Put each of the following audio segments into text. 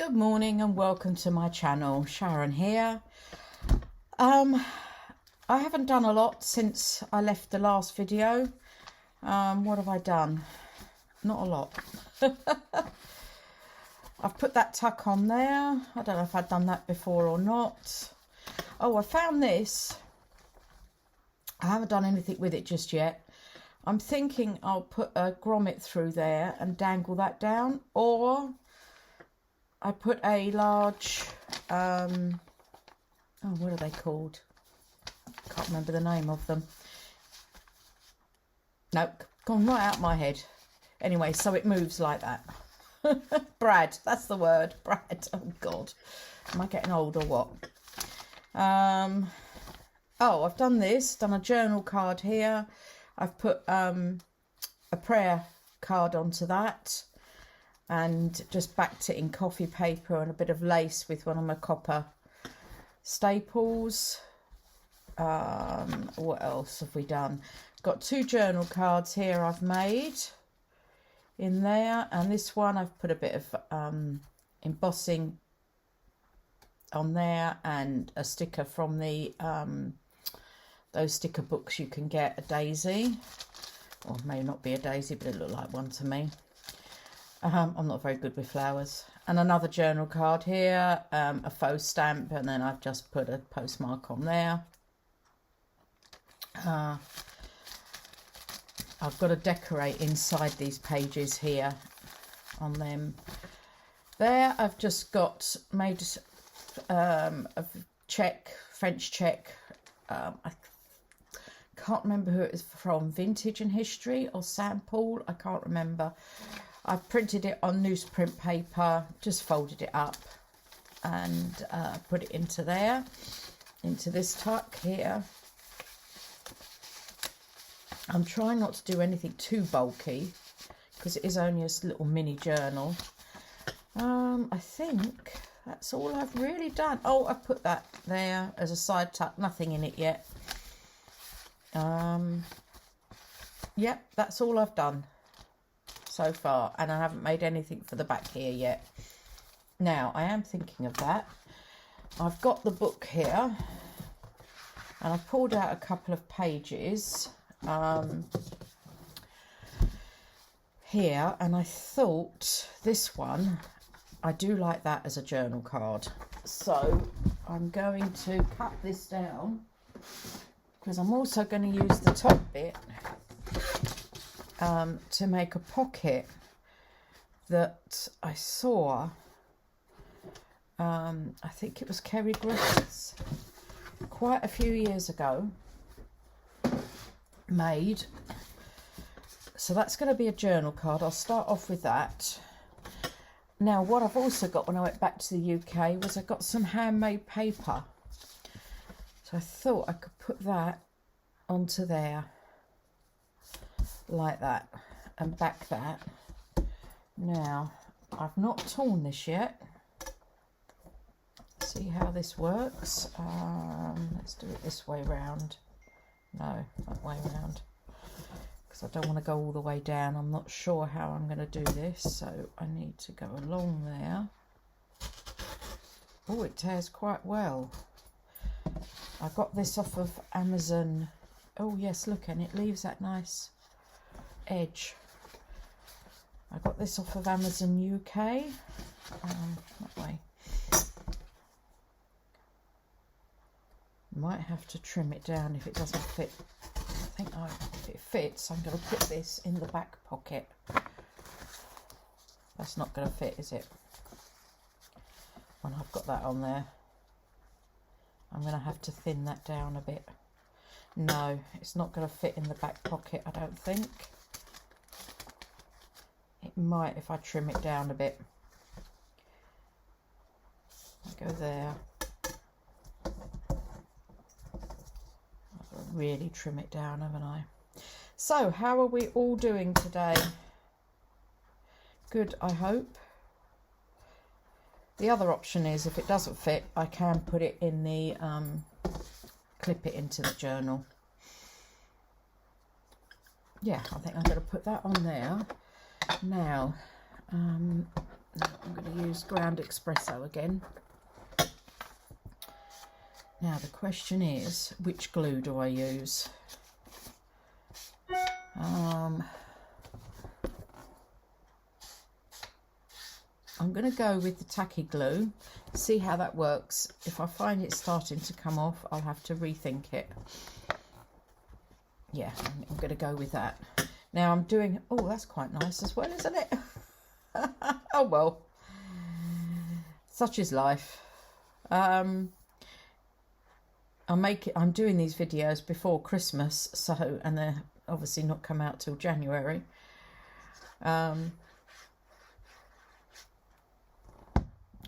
Good morning and welcome to my channel. Sharon here. I haven't done a lot since I left the last video. What have I done? Not a lot. I've put that tuck on there. I don't know if I've done that before or not. Oh, I found this. I haven't done anything with it just yet. I'm thinking I'll put a grommet through there and dangle that down, or I put a large, oh, what are they called? Can't remember the name of them. Nope, gone right out my head. Anyway, so it moves like that. Brad, that's the word, Brad. Oh God, am I getting old or what? Oh, I've done this, done a journal card here. I've put a prayer card onto that and just backed it in coffee paper and a bit of lace with one of my copper staples. What else have we done? Got two journal cards here I've made in there, and this one I've put a bit of embossing on there and a sticker from the those sticker books you can get, a daisy, or may not be a daisy, but it looked like one to me. I'm not very good with flowers. And another journal card here, a faux stamp, and then I've just put a postmark on there. I've got to decorate inside these pages here on them. There I've just got made a French check. I can't remember who it is from, Vintage and History or Sample, I can't remember. I've printed it on newsprint paper, just folded it up and put it into there, into this tuck here. I'm trying not to do anything too bulky because it is only a little mini journal. I think that's all I've really done. Oh, I've put that there as a side tuck, nothing in it yet. Yep, that's all I've done so far, and I haven't made anything for the back here yet. Now I am thinking of that. I've got the book here and I've pulled out a couple of pages here, and I thought this one, I do like that as a journal card, so I'm going to cut this down because I'm also going to use the top bit to make a pocket that I saw, I think it was Kerry Griffiths, quite a few years ago, made. So that's going to be a journal card. I'll start off with that. Now what I've also got when I went back to the UK was I got some handmade paper. So I thought I could put that onto there like that and back that. Now I've not torn this yet. See how this works. Let's do it this way round. No, that way round, because I don't want to go all the way down. I'm not sure how I'm going to do this, so I need to go along there. Oh, it tears quite well. I got this off of Amazon. Oh yes, look, and it leaves that nice edge. I got this off of Amazon UK. That way. Might have to trim it down if it doesn't fit. I think if it fits, I'm going to put this in the back pocket. That's not going to fit, is it? When I've got that on there, I'm going to have to thin that down a bit. No, it's not going to fit in the back pocket, I don't think. It might if I trim it down a bit. I'll go there. I've really trim it down, haven't I? So, how are we all doing today? Good, I hope. The other option is, if it doesn't fit, I can put it in the, clip it into the journal. Yeah, I think I'm going to put that on there. Now, I'm going to use ground espresso again. Now the question is, which glue do I use? I'm going to go with the tacky glue, see how that works. If I find it starting to come off, I'll have to rethink it. Yeah, I'm going to go with that. Now I'm doing, oh, that's quite nice as well, isn't it? Oh well, such is life. I'm doing these videos before Christmas, so, and they're obviously not come out till January.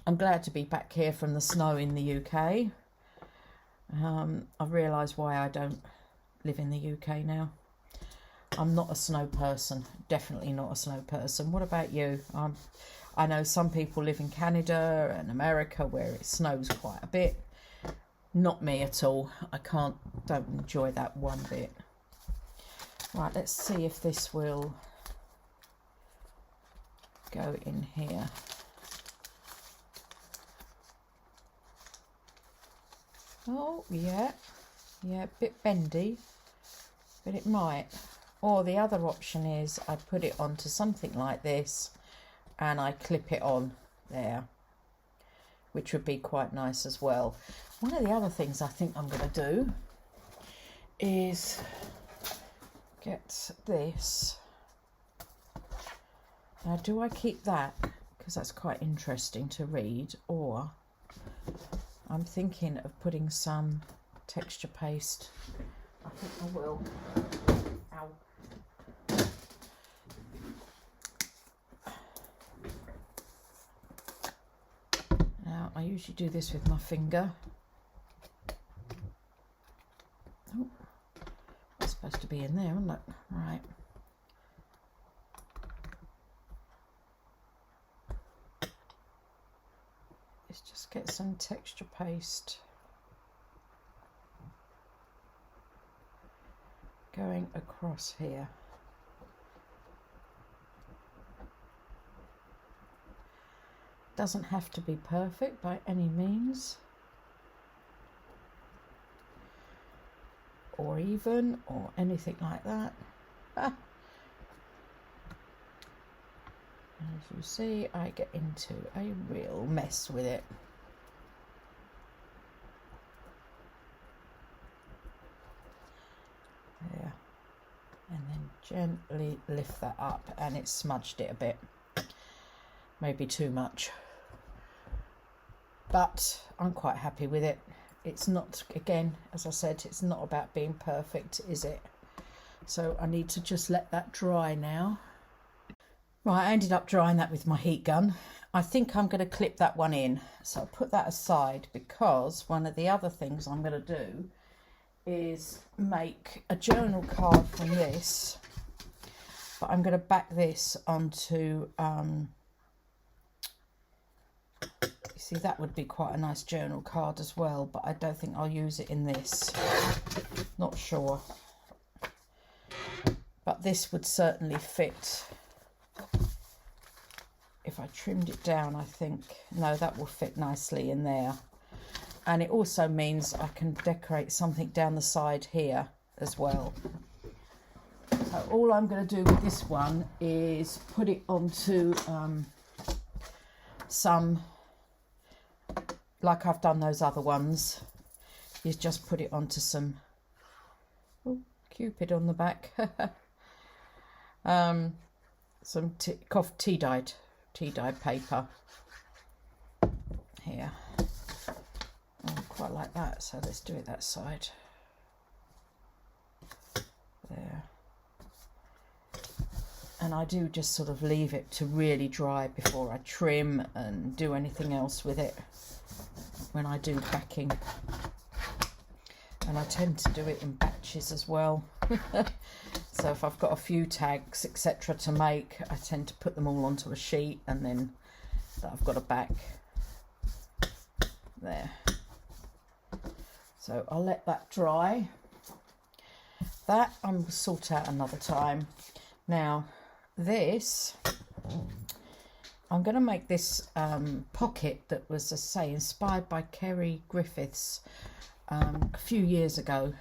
I'm glad to be back here from the snow in the UK. I've realised why I don't live in the UK now. I'm not a snow person, definitely not a snow person. What about you? I know some people live in Canada and America where it snows quite a bit. Not me at all. Don't enjoy that one bit. Right, let's see if this will go in here. Oh, yeah, a bit bendy, but it might. Or the other option is I put it onto something like this and I clip it on there, which would be quite nice as well. One of the other things I think I'm going to do is get this. Now, do I keep that? Because that's quite interesting to read, or I'm thinking of putting some texture paste. I think I will. Ow. Now, I usually do this with my finger. Oh, it's supposed to be in there, isn't it? Right. Let's just get some texture paste going across here. Doesn't have to be perfect by any means, or even, or anything like that. As you see, I get into a real mess with it. There. And then gently lift that up, and it smudged it a bit. Maybe too much. But I'm quite happy with it. It's not, again, as I said, it's not about being perfect, is it? So I need to just let that dry now. Right, I ended up drying that with my heat gun. I think I'm going to clip that one in. So I'll put that aside, because one of the other things I'm going to do is make a journal card from this. But I'm going to back this onto, you see, that would be quite a nice journal card as well, but I don't think I'll use it in this. Not sure. But this would certainly fit. If I trimmed it down, I think, no, that will fit nicely in there. And it also means I can decorate something down the side here as well. So all I'm going to do with this one is put it onto some, like I've done those other ones, is just put it onto some, oh, Cupid on the back, some tea-dyed paper here. I quite like that, so let's do it that side. There. And I do just sort of leave it to really dry before I trim and do anything else with it when I do backing. And I tend to do it in batches as well. So if I've got a few tags, etc. to make, I tend to put them all onto a sheet, and then that I've got a back there. So I'll let that dry. That I will sort out another time. Now this I'm going to make this pocket that was, as I say, inspired by Kerry Griffiths a few years ago.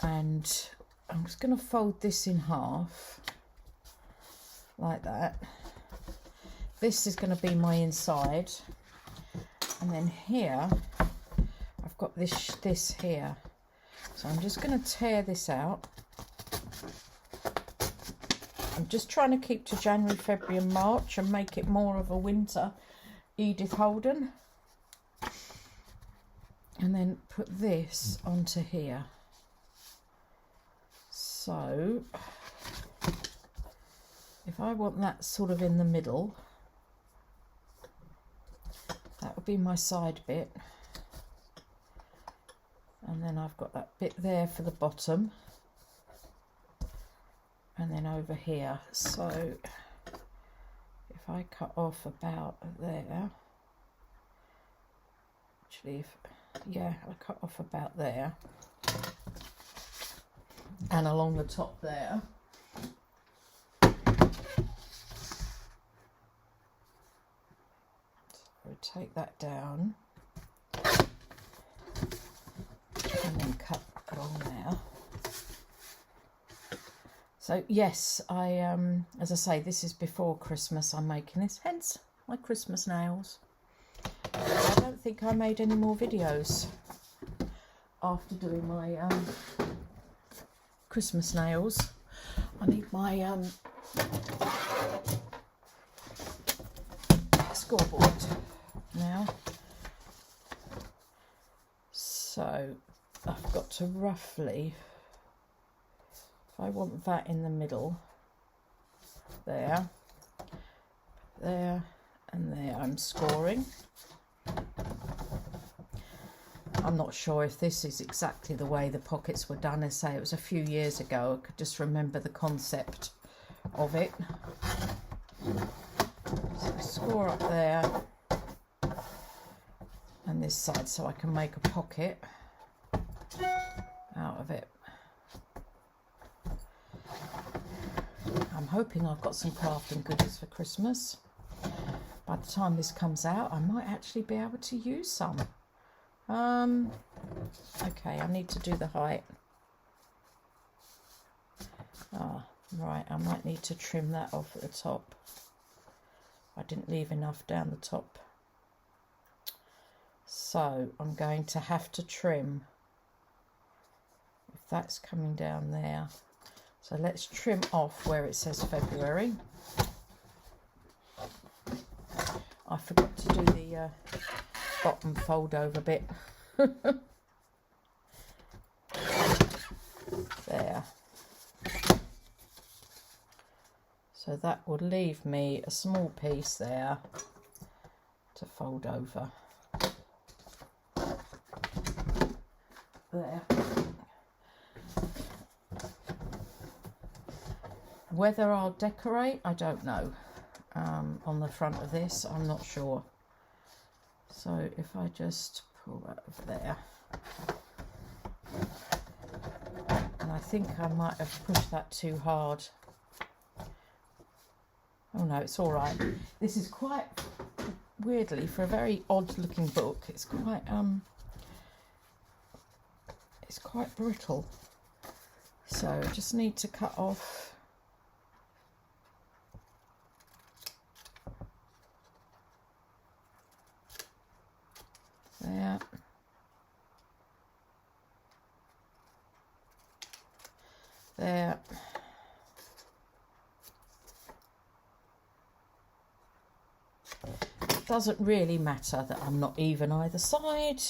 And I'm just going to fold this in half like that. This is going to be my inside, and then here I've got this here, so I'm just going to tear this out. I'm just trying to keep to January, February and March and make it more of a winter Edith Holden, and then put this onto here. So if I want that sort of in the middle, that would be my side bit, and then I've got that bit there for the bottom, and then over here. So if I cut off about there, actually, I cut off about there, and along the top there. Take that down and then cut along there. So yes, as I say, this is before Christmas I'm making this, hence my Christmas nails. I don't think I made any more videos after doing my Christmas nails. I need my scoreboard now. So I've got to roughly, if I want that in the middle, there, and there, I'm scoring. I'm not sure if this is exactly the way the pockets were done. I say it was a few years ago. I could just remember the concept of it. So I score up there and this side, so I can make a pocket out of it. I'm hoping I've got some crafting goodies for Christmas. By the time this comes out, I might actually be able to use some. Okay, I need to do the height. Right, I might need to trim that off at the top. I didn't leave enough down the top. So I'm going to have to trim if that's coming down there. So let's trim off where it says February. I forgot to do the bottom fold over bit. There. So that would leave me a small piece there to fold over. There. Whether I'll decorate, I don't know. On the front of this, I'm not sure. So if I just pull that over there, and I think I might have pushed that too hard. Oh no, it's all right. This is quite, weirdly, for a very odd looking book, it's quite brittle. So I just need to cut off there. There. It doesn't really matter that I'm not even either side,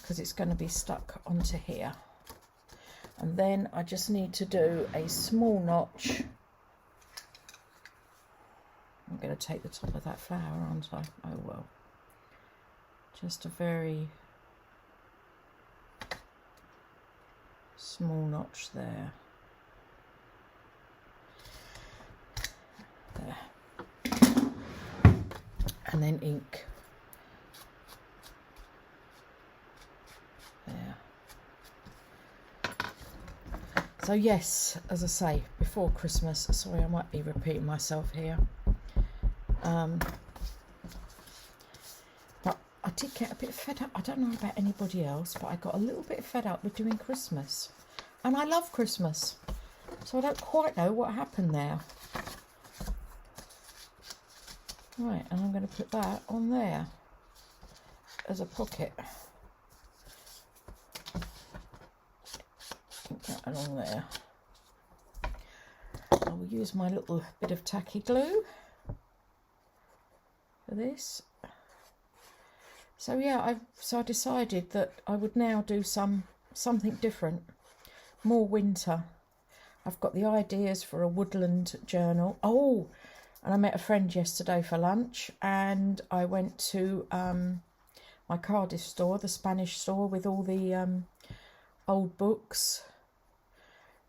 because it's going to be stuck onto here. And then I just need to do a small notch. I'm going to take the top of that flower, aren't I? Oh well. Just a very small notch there. There. And then ink. There. So yes, as I say, before Christmas, sorry I might be repeating myself here, But I did get a bit fed up. I don't know about anybody else, but I got a little bit fed up with doing Christmas. And I love Christmas. So I don't quite know what happened there. Right, and I'm going to put that on there as a pocket. Put that along there. I will use my little bit of tacky glue for this. So yeah, I decided that I would now do something different, more winter. I've got the ideas for a woodland journal. Oh, and I met a friend yesterday for lunch, and I went to my Cardiff store, the Spanish store with all the old books,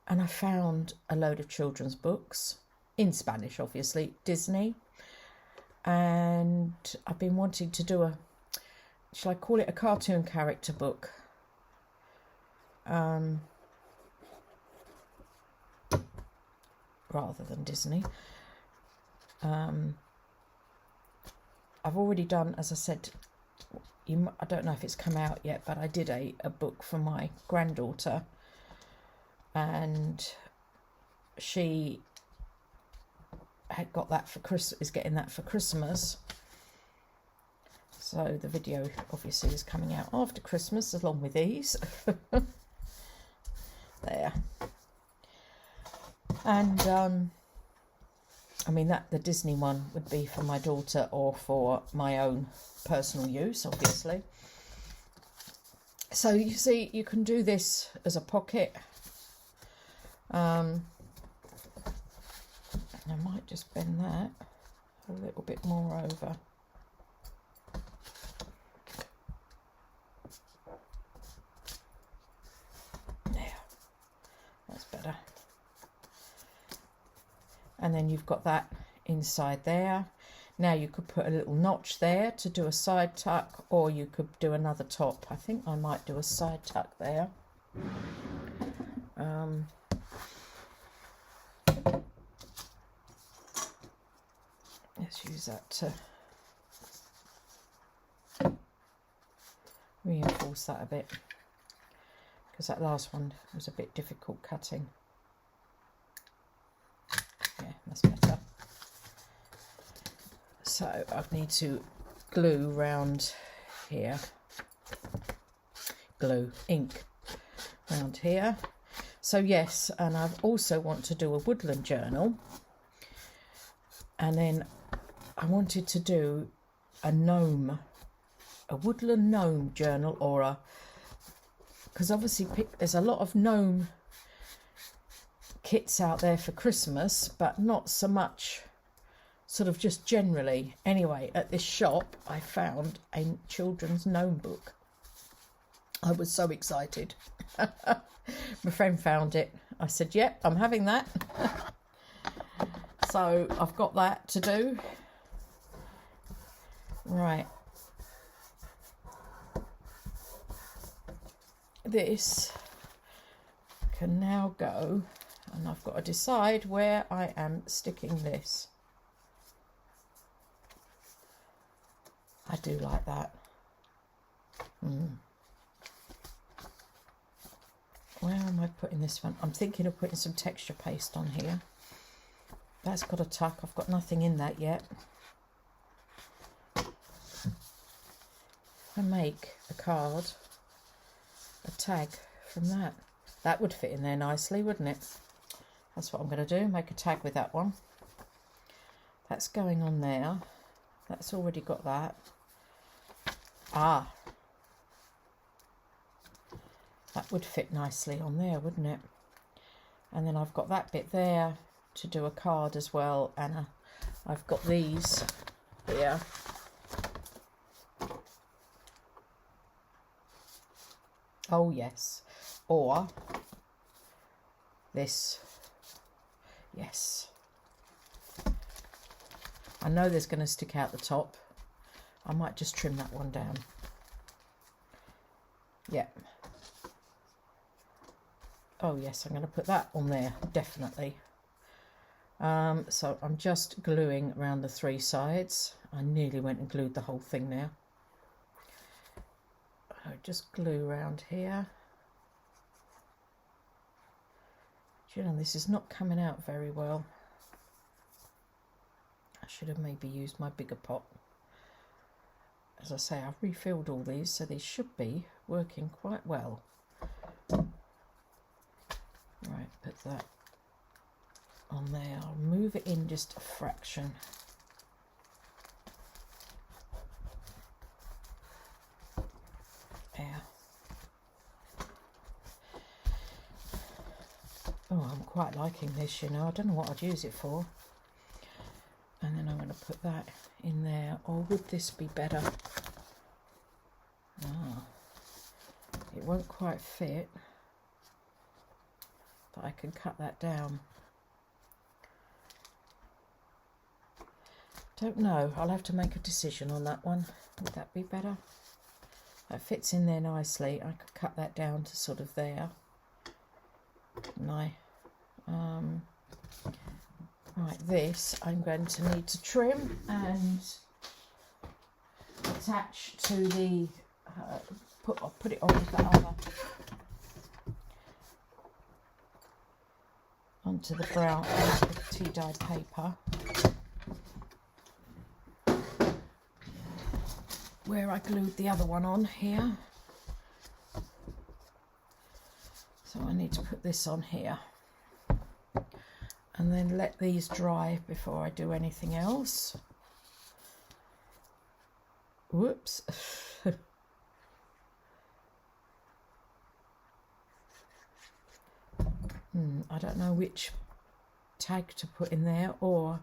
and I found a load of children's books in Spanish, obviously, Disney. And I've been wanting to do a, shall I call it a cartoon character book? Rather than Disney. I've already done, as I said, I don't know if it's come out yet, but I did a book for my granddaughter, and she had got that for Christmas, is getting that for Christmas. So the video obviously is coming out after Christmas along with these. There. And I mean, that the Disney one would be for my daughter or for my own personal use, obviously. So you see, you can do this as a pocket. I might just bend that a little bit more over. There, that's better. And then you've got that inside there. Now you could put a little notch there to do a side tuck, or you could do another top. I think I might do a side tuck there. Let's use that to reinforce that a bit, because that last one was a bit difficult cutting. Yeah, that's better. So I need to glue round here, glue ink round here. So yes, and I also want to do a woodland journal, and then I wanted to do a woodland gnome journal, or a, because obviously there's a lot of gnome kits out there for Christmas, but not so much sort of just generally. Anyway, at this shop I found a children's gnome book. I was so excited. My friend found it. I said, yep, I'm having that. So I've got that to do. Right. This can now go, and I've got to decide where I am sticking this. I do like that. Where am I putting this one? I'm thinking of putting some texture paste on here. That's got a tuck. I've got nothing in that yet. I make a card, a tag from that. That would fit in there nicely, wouldn't it? That's what I'm going to do, make a tag with that one. That's going on there. That's already got that. Ah. That would fit nicely on there, wouldn't it? And then I've got that bit there to do a card as well, and I've got these here. Oh yes, or this. Yes. I know there's going to stick out the top. I might just trim that one down. Yep. Oh yes, I'm going to put that on there, definitely. So I'm just gluing around the 3 sides. I nearly went and glued the whole thing now. I just glue around here. You know, this is not coming out very well. I should have maybe used my bigger pot. As I say, I've refilled all these, so they should be working quite well. Right, put that on there. I'll move it in just a fraction. There. Oh, I'm quite liking this, you know. I don't know what I'd use it for. And then I'm going to put that in there. Or would this be better? Ah, it won't quite fit, but I can cut that down. Don't know. I'll have to make a decision on that one. Would that be better? That fits in there nicely. I could cut that down to sort of there. Right, this I'm going to need to trim and attach to the put it on the other, onto the brown tea dye paper where I glued the other one on here. So I need to put this on here and then let these dry before I do anything else. Whoops. I don't know which tag to put in there, or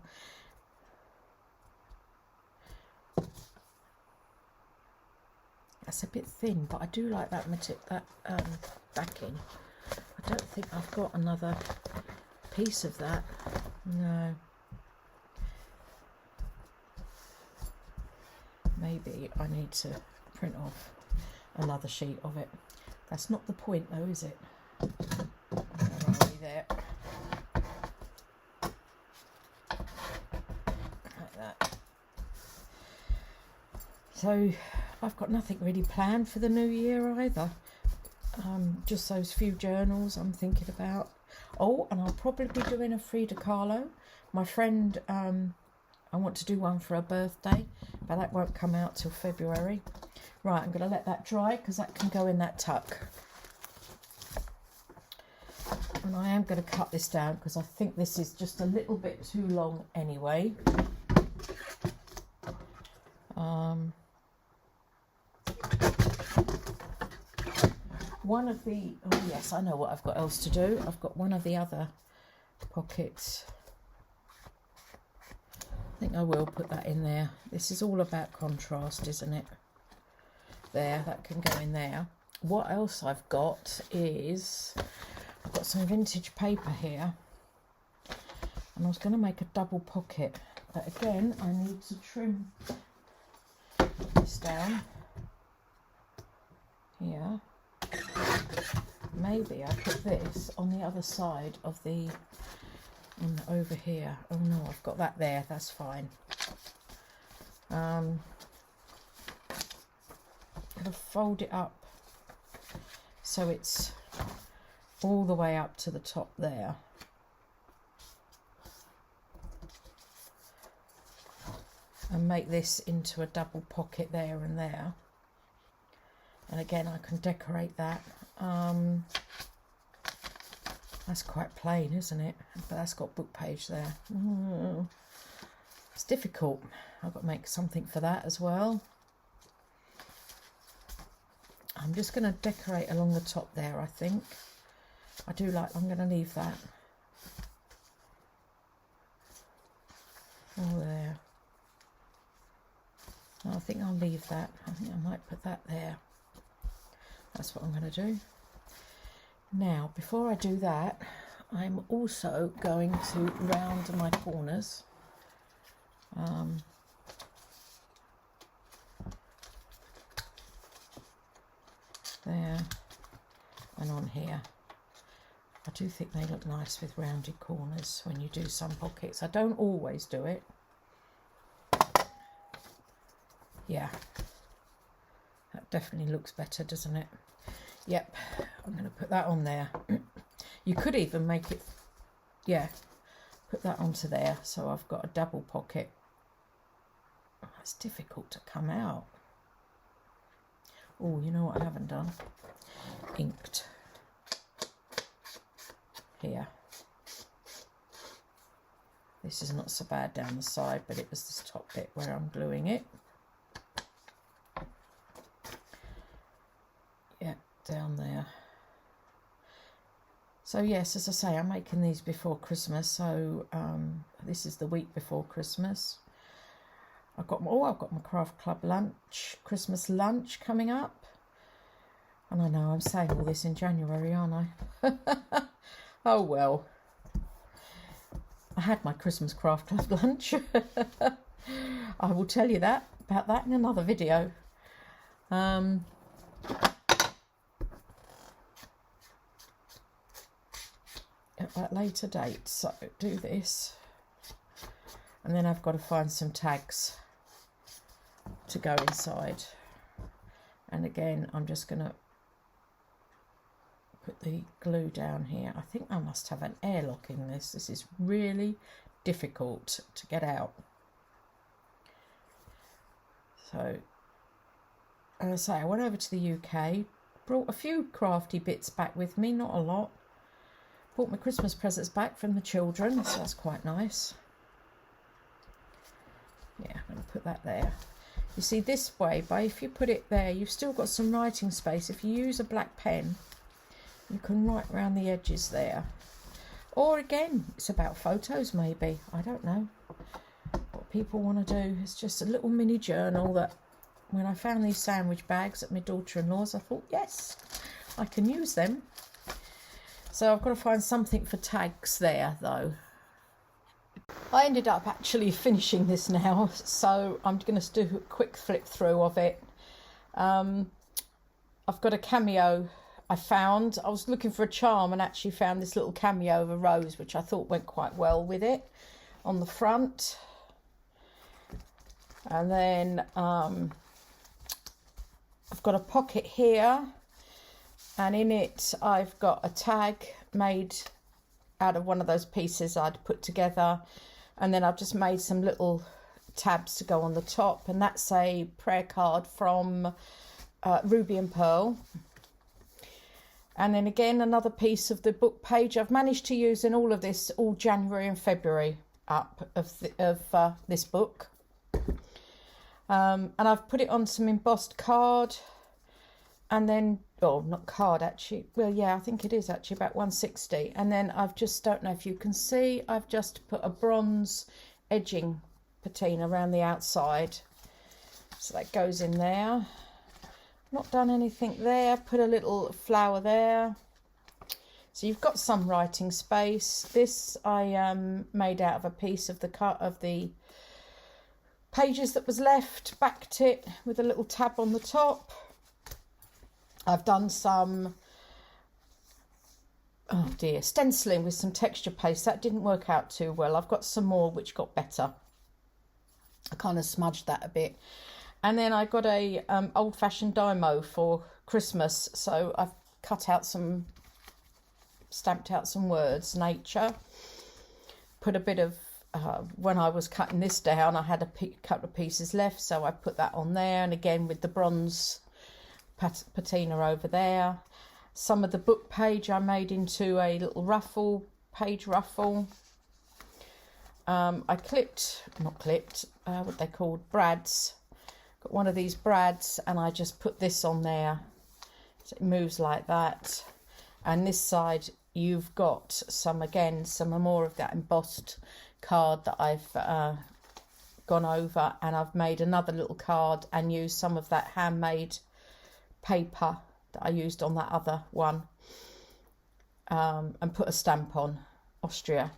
that's a bit thin, but I do like that backing. I don't think I've got another piece of that. No. Maybe I need to print off another sheet of it. That's not the point though, is it? Where are we there? Like that. So I've got nothing really planned for the new year either. Just those few journals I'm thinking about. Oh, and I'll probably be doing a Frida Kahlo. My friend, I want to do one for her birthday, but that won't come out till February. Right, I'm going to let that dry because that can go in that tuck. And I am going to cut this down because I think this is just a little bit too long anyway. One of the, oh yes, I know what I've got else to do. I've got one of the other pockets. I think I will put that in there. This is all about contrast, isn't it? There, that can go in there. What else I've got is, I've got some vintage paper here. And I was going to make a double pocket. But again, I need to trim this down. Here. Maybe I put this on the other side of the, over here. Oh no, I've got that there, that's fine. I'm going to fold it up so it's all the way up to the top there. And make this into a double pocket there and there. And again, I can decorate that. That's quite plain, isn't it? But that's got book page there. It's difficult. I've got to make something for that as well. I'm just going to decorate along the top there, I think. I do like, I'm going to leave that. Oh, there. No, I think I'll leave that. I think I might put that there. That's what I'm going to do. Now, before I do that, I'm also going to round my corners. There and on here. I do think they look nice with rounded corners when you do some pockets. I don't always do it. Yeah, that definitely looks better, doesn't it? Yep, I'm going to put that on there. You could even make it, yeah, put that onto there. So I've got a double pocket. Oh, it's difficult to come out. Oh, you know what I haven't done? Inked. Here. This is not so bad down the side, but it was this top bit where I'm gluing it. Yeah, down there. So yes, as I say, I'm making these before Christmas. So this is the week before Christmas. I've got my craft club lunch, Christmas lunch coming up. And I know I'm saying all this in January, aren't I? Oh well. I had my Christmas craft club lunch. I will tell you about that in another video. At that later date. So do this. And then I've got to find some tags to go inside. And again, I'm just going to put the glue down here. I think I must have an airlock in this. This is really difficult to get out. So, as I say, I went over to the UK, brought a few crafty bits back with me, not a lot. Brought my Christmas presents back from the children, so that's quite nice. Yeah, I'm going to put that there. You see, this way, but if you put it there, you've still got some writing space. If you use a black pen, you can write around the edges there. Or again, it's about photos maybe. I don't know what people want to do. It's just a little mini journal that when I found these sandwich bags at my daughter-in-law's, I thought, yes, I can use them. So I've got to find something for tags there though. I ended up actually finishing this now, so I'm going to do a quick flip through of it. I've got a cameo I found. I was looking for a charm and actually found this little cameo of a rose, which I thought went quite well with it on the front. And then I've got a pocket here, and in it I've got a tag made out of one of those pieces I'd put together, and then I've just made some little tabs to go on the top, and that's a prayer card from Ruby and Pearl. And then again, another piece of the book page. I've managed to use in all of this all January and February up of this book. And I've put it on some embossed card, and then, oh, not card actually, well yeah, I think it is actually about 160. And then I've just, don't know if you can see, I've just put a bronze edging patina around the outside, so that goes in there. Not done anything there, put a little flower there. So you've got some writing space. This I made out of a piece of the cut of the pages that was left, backed it with a little tab on the top. I've done some, oh dear, stenciling with some texture paste. That didn't work out too well. I've got some more which got better. I kind of smudged that a bit. And then I got a old-fashioned Dymo for Christmas. So I've stamped out some words, nature. Put a bit of, when I was cutting this down, I had a couple of pieces left. So I put that on there. And again, with the bronze patina over there. Some of the book page I made into a little ruffle, page ruffle. I what they called, brads. Got one of these brads, and I just put this on there, so it moves like that. And this side you've got some more of that embossed card that I've gone over, and I've made another little card and used some of that handmade paper that I used on that other one, and put a stamp on Austria,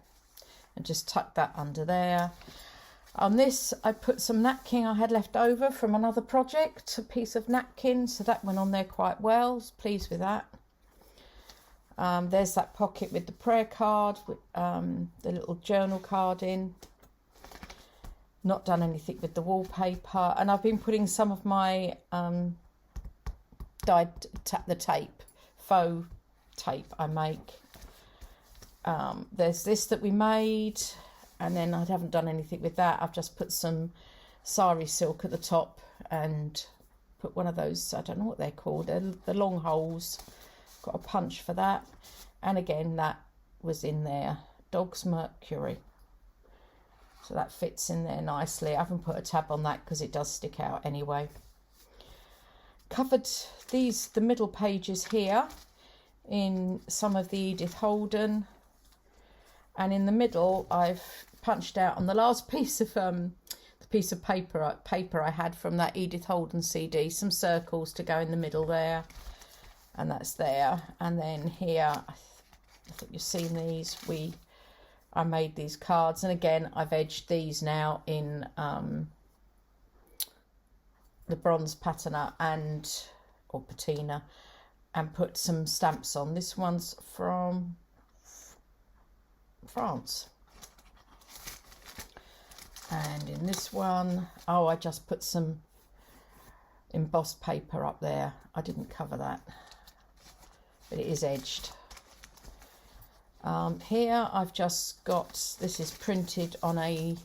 and just tuck that under there. On this, I put some napkin I had left over from another project, a piece of napkin, so that went on there quite well. I was pleased with that. There's that pocket with the prayer card, with the little journal card in. Not done anything with the wallpaper, and I've been putting some of my the tape, faux tape I make. There's this that we made, and then I haven't done anything with that. I've just put some sari silk at the top and put one of those, I don't know what they're called, the long holes. Got a punch for that, and again that was in there, Dog's Mercury, so that fits in there nicely. I haven't put a tab on that because it does stick out anyway. Covered the middle pages here in some of the Edith Holden, and in the middle I've punched out on the last piece of paper I had from that Edith Holden CD, some circles to go in the middle there, and that's there. And then here, I think you've seen these, I made these cards, and again I've edged these now in the bronze patina or patina, and put some stamps on. This one's from France. And in this one, I just put some embossed paper up there. I didn't cover that, but it is edged. Here I've just got, this is printed on a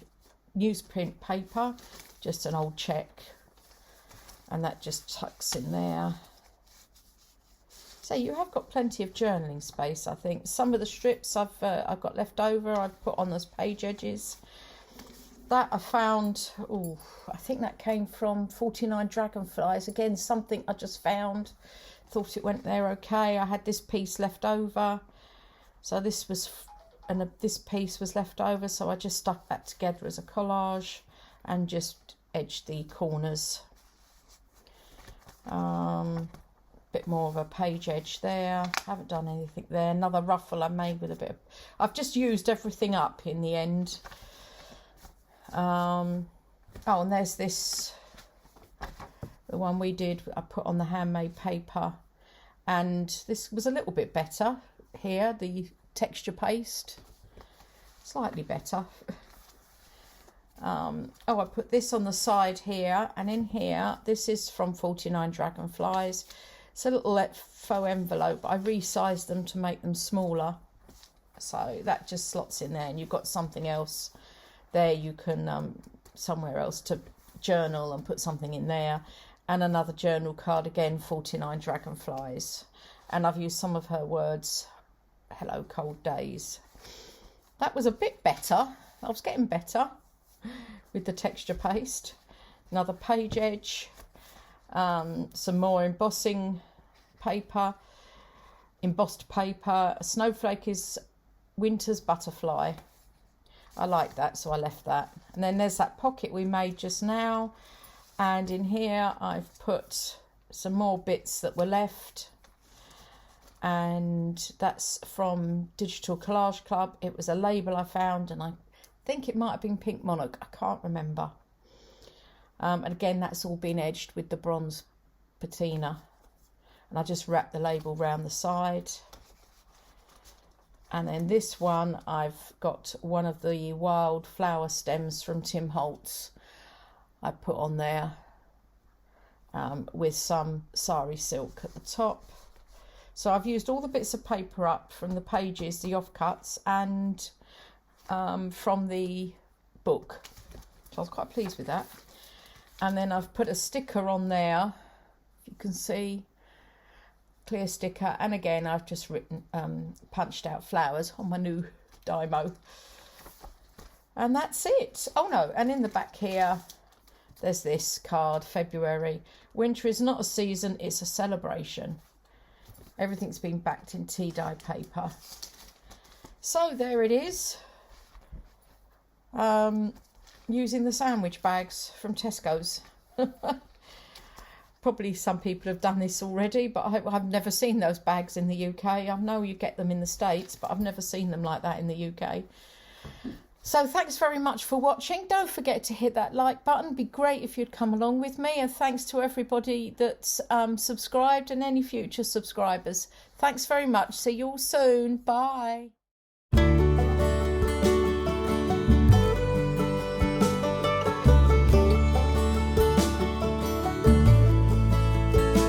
newsprint paper, just an old check, and that just tucks in there. So you have got plenty of journaling space, I think. Some of the strips I've got left over, I've put on those page edges. That I found, I think that came from 49 Dragonflies. Again, something I just found, thought it went there okay. I had this piece left over, so this piece was left over, so I just stuck that together as a collage and just edged the corners. Bit more of a page edge there. Haven't done anything there. Another ruffle I made with a bit of, I've just used everything up in the end. And there's this, the one we did, I put on the handmade paper, and this was a little bit better here, the texture paste, slightly better. I put this on the side here, and in here, this is from 49 Dragonflies. It's a little faux envelope. I resized them to make them smaller, so that just slots in there, and you've got something else there. You can somewhere else to journal and put something in there, and another journal card, again 49 Dragonflies, and I've used some of her words. Hello cold days. That was a bit better. I was getting better with the texture paste. Another page edge, some more embossing paper, embossed paper. A snowflake is winter's butterfly. I like that, so I left that. And then there's that pocket we made just now, and in here I've put some more bits that were left, and that's from Digital Collage Club. It was a label I found, and I think it might have been Pink Monarch, I can't remember. And again, that's all been edged with the bronze patina, and I just wrapped the label round the side. And then this one, I've got one of the wild flower stems from Tim Holtz I put on there, with some sari silk at the top. So I've used all the bits of paper up from the pages, the offcuts, and from the book. So I was quite pleased with that. And then I've put a sticker on there, if you can see, clear sticker, and again I've just written punched out flowers on my new Dymo, and that's it. Oh no, and in the back here there's this card, February. Winter is not a season, it's a celebration. Everything's been backed in tea dye paper. So there it is, using the sandwich bags from Tesco's. Probably some people have done this already, but I've never seen those bags in the UK. I know you get them in the States, but I've never seen them like that in the UK. So thanks very much for watching. Don't forget to hit that like button. It'd be great if you'd come along with me. And thanks to everybody that's subscribed and any future subscribers. Thanks very much. See you all soon. Bye.